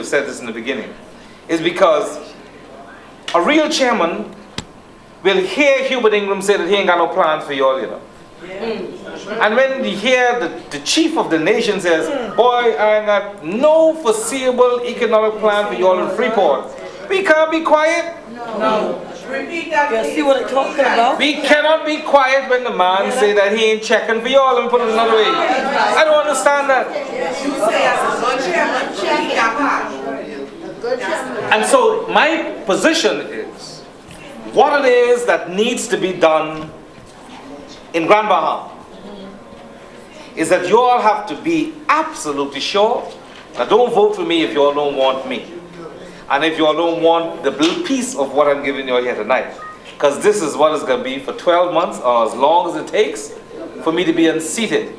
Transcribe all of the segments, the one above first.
said this in the beginning, is because a real chairman will hear Hubert Ingram say that he ain't got no plans for y'all, you know. And when you hear the chief of the nation says, boy, I ain't got no foreseeable economic plan for y'all in Freeport, we can't be quiet. No. Repeat that. You see what I'm talking about? We cannot be quiet when the man say that he ain't checking for y'all. Let me put it another way. I don't understand that. You say as a good chairman, check that. And so my position is, what it is that needs to be done in Grand Bahama is that you all have to be absolutely sure. Now don't vote for me if you all don't want me. And if you all don't want the little piece of what I'm giving you all here tonight. Because this is what it's going to be for 12 months or as long as it takes for me to be unseated.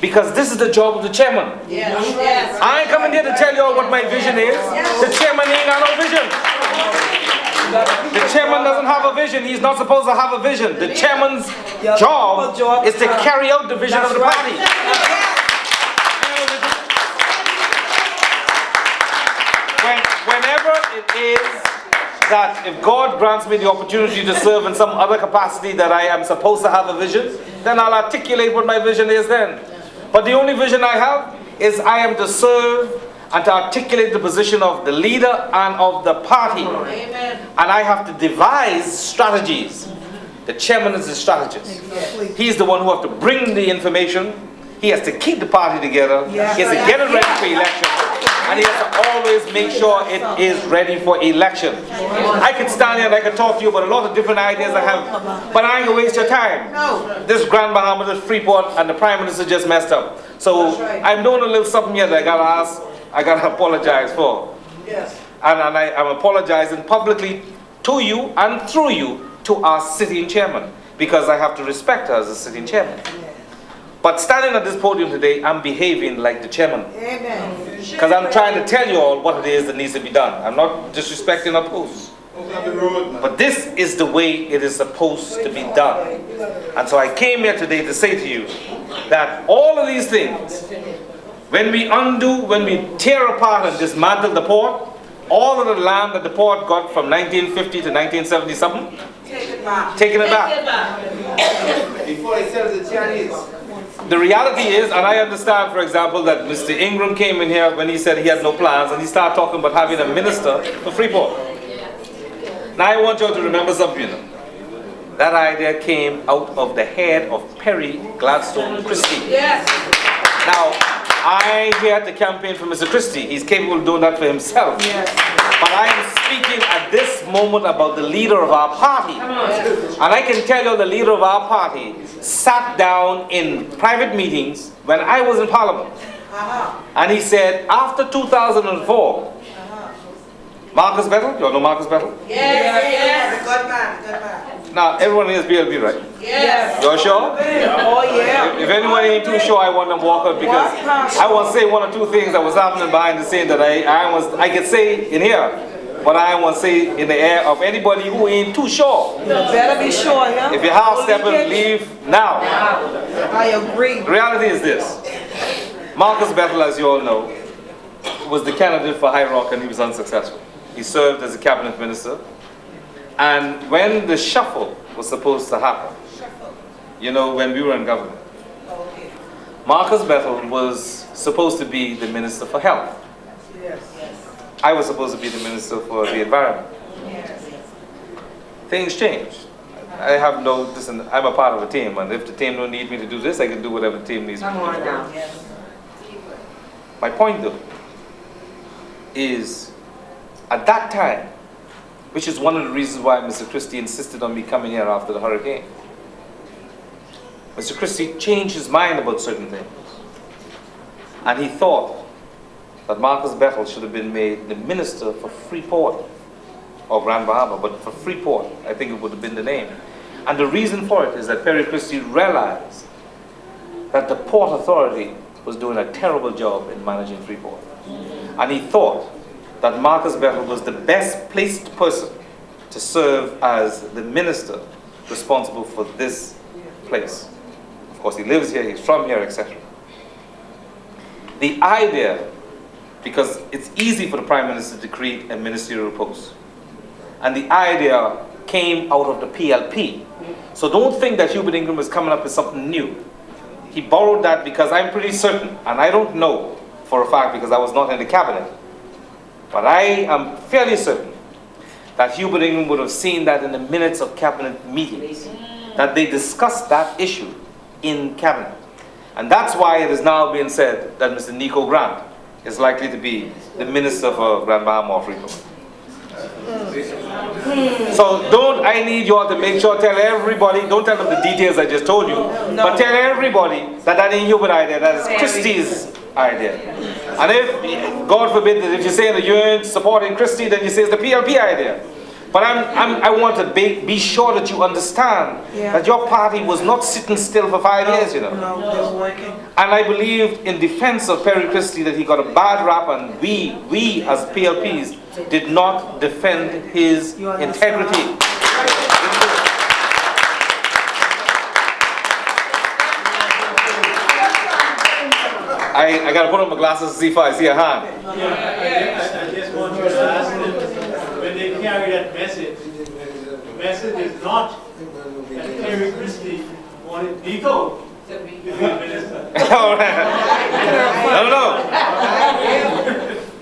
Because this is the job of the chairman. Yes. I ain't coming here to tell you all what my vision is. The chairman ain't got no vision. The chairman doesn't have a vision. He's not supposed to have a vision. The chairman's job is to carry out the vision of the party. Whenever it is that if God grants me the opportunity to serve in some other capacity that I am supposed to have a vision, then I'll articulate what my vision is then. But the only vision I have is I am to serve and to articulate the position of the leader and of the party. Amen. And I have to devise strategies. The chairman is the strategist. He's the one who has to bring the information. He has to keep the party together. He has to get it ready for election. And he has to always make sure it is ready for election. I could stand here and I could talk to you about a lot of different ideas I have, but I ain't gonna waste your time. This Grand Bahama, this Freeport, and the Prime Minister just messed up. So I'm doing a little something here that I gotta apologize for. Yes. And I'm apologizing publicly to you and through you to our sitting chairman, because I have to respect her as a sitting chairman. But standing at this podium today, I'm behaving like the chairman. Amen. Because I'm trying to tell you all what it is that needs to be done. I'm not disrespecting a post. But this is the way it is supposed to be done. And so I came here today to say to you that all of these things, when we tear apart and dismantle the port, all of the land that the port got from 1950 to 1970 something, taking it back. Before they sell it to the Chinese. The reality is, and I understand, for example, that Mr. Ingram came in here when he said he had no plans, and he started talking about having a minister for Freeport. Now I want you all to remember something, you know. That idea came out of the head of Perry Gladstone Christie. Yes. Now, I ain't here to campaign for Mr. Christie. He's capable of doing that for himself. Yes. But I am speaking at this moment about the leader of our party. And I can tell you the leader of our party sat down in private meetings when I was in Parliament. And he said, after 2004, Marcus Bettle, you all know Marcus Bettle? Yes. Good man. Now, everyone here is BLB, right? Yes. You're sure? Oh yeah. If anyone ain't too sure, I want them to walk out, because I want to say one or two things that was happening behind the scene that I could say in here, but I want to say in the air of anybody who ain't too sure. You better be sure, yeah? If you're half stepping, leave now. I agree. The reality is this. Marcus Bettle, as you all know, was the candidate for High Rock, and he was unsuccessful. He served as a cabinet minister. And when the shuffle was supposed to happen, you know, when we were in government, Marcus Bettle was supposed to be the Minister for Health. I was supposed to be the Minister for the Environment. Things changed. I have no, listen, I'm a part of a team, and if the team don't need me to do this, I can do whatever the team needs me to do. My point though is, at that time, which is one of the reasons why Mr. Christie insisted on me coming here after the hurricane, Mr. Christie changed his mind about certain things. And he thought that Marcus Bettle should have been made the minister for Freeport, or Grand Bahama, but for Freeport, I think it would have been the name. And the reason for it is that Perry Christie realized that the Port Authority was doing a terrible job in managing Freeport. And he thought that Marcus Bettle was the best placed person to serve as the minister responsible for this place. Of course, he lives here, he's from here, etc. The idea because it's easy for the Prime Minister to create a ministerial post. And the idea came out of the PLP. So don't think that Hubert Ingram was coming up with something new. He borrowed that because I'm pretty certain, and I don't know for a fact because I was not in the cabinet, but I am fairly certain that Hubert Ingram would have seen that in the minutes of cabinet meetings, that they discussed that issue in cabinet. And that's why it is now being said that Mr. Nico Grant is likely to be the Minister for Grand Bahama or Freeport. So I need you all to make sure, tell everybody, don't tell them the details I just told you, but tell everybody that that ain't Hubert idea, that is Christie's idea. And if, God forbid, that if you say that you're supporting Christie, then you say it's the PLP idea. But I want to be sure that you understand that your party was not sitting still for 5 years, you know. No, they're working. And I believe in defense of Perry Christie that he got a bad rap, and we as PLPs did not defend his integrity. I got to put on my glasses to see if I see a hand. I just want to ask them, when they carry that message, the message is not that Terry Christie wanted Nico to be minister. No.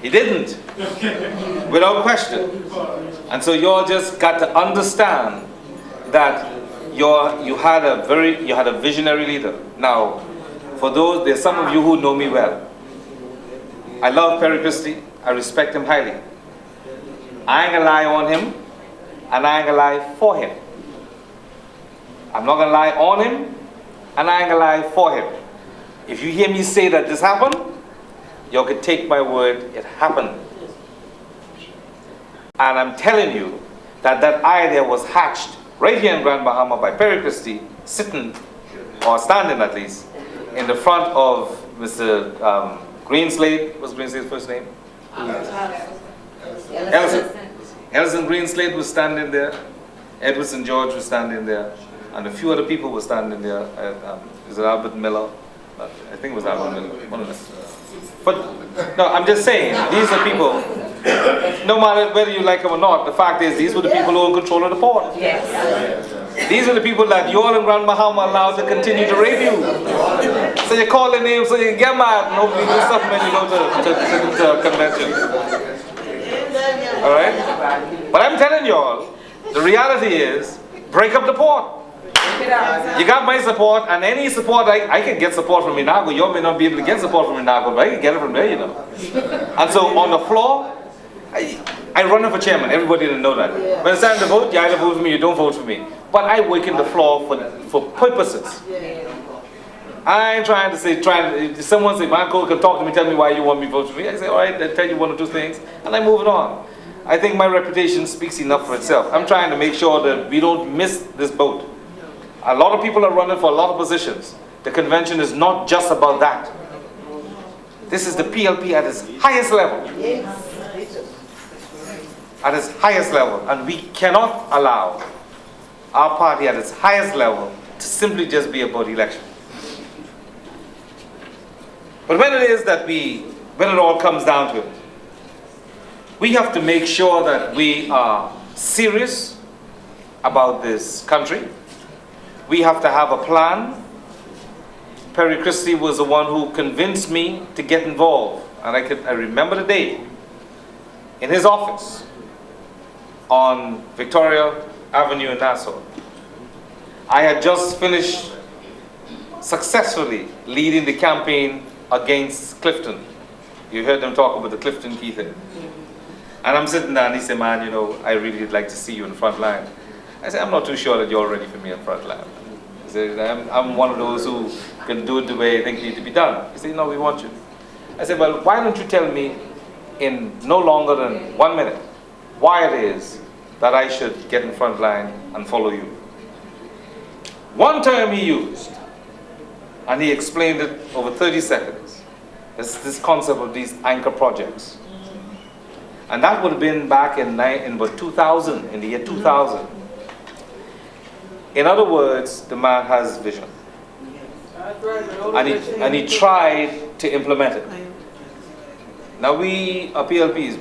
He didn't. Without question. And so you all just got to understand that you had a visionary leader. Now, for those, there's some of you who know me well. I love Perry Christie. I respect him highly. I ain't gonna lie on him, and I ain't gonna lie for him. I'm not gonna lie on him, and I ain't gonna lie for him. If you hear me say that this happened, you can take my word, it happened. And I'm telling you that that idea was hatched right here in Grand Bahama by Perry Christie, sitting, or standing at least, in the front of Mr. Greenslade. What's Greenslade's first name? Ellison Greenslade was standing there. Edward St. George was standing there. And a few other people were standing there. Is it Albert Miller? I think it was Albert Miller. One of them. But, no, I'm just saying, these are people, no matter whether you like them or not, the fact is, these were the people who were in control of the port. Yes. These are the people that you all in Grand Bahama allowed to continue to rape you. So you call their names, so you get mad, and hopefully do something when you go to a convention. Alright? But I'm telling you all, the reality is, break up the port. You got my support, and any support, I can get support from Inago. You may not be able to get support from Inago, but I can get it from there, you know. And so on the floor, I run for chairman. Everybody didn't know that. When it's time to vote, you either vote for me, you don't vote for me. But I work in the floor for purposes. I ain't trying to say, if someone say, my uncle can talk to me, tell me why you want me to vote for me. I say, all right, I'll tell you one or two things, and I move it on. I think my reputation speaks enough for itself. I'm trying to make sure that we don't miss this boat. A lot of people are running for a lot of positions. The convention is not just about that. This is the PLP at its highest level. At its highest level. And we cannot allow our party at its highest level to simply just be about election. But when it is that when it all comes down to it, we have to make sure that we are serious about this country. We have to have a plan. Perry Christie was the one who convinced me to get involved. And I remember the day in his office on Victoria Avenue in Nassau. I had just finished successfully leading the campaign against Clifton. You heard them talk about the Clifton key thing. And I'm sitting there and he said, man, you know, I really would like to see you in the front line. I said, I'm not too sure that you're ready for me in front line. He said, I'm one of those who can do it the way I think it needs to be done. He said, no, we want you. I said, well, why don't you tell me in no longer than 1 minute why it is that I should get in front line and follow you. One term he used, and he explained it over 30 seconds. It's this concept of these anchor projects. And that would have been back in about 2000, in the year 2000. In other words, the man has vision. And he tried to implement it. Now we are PLPs.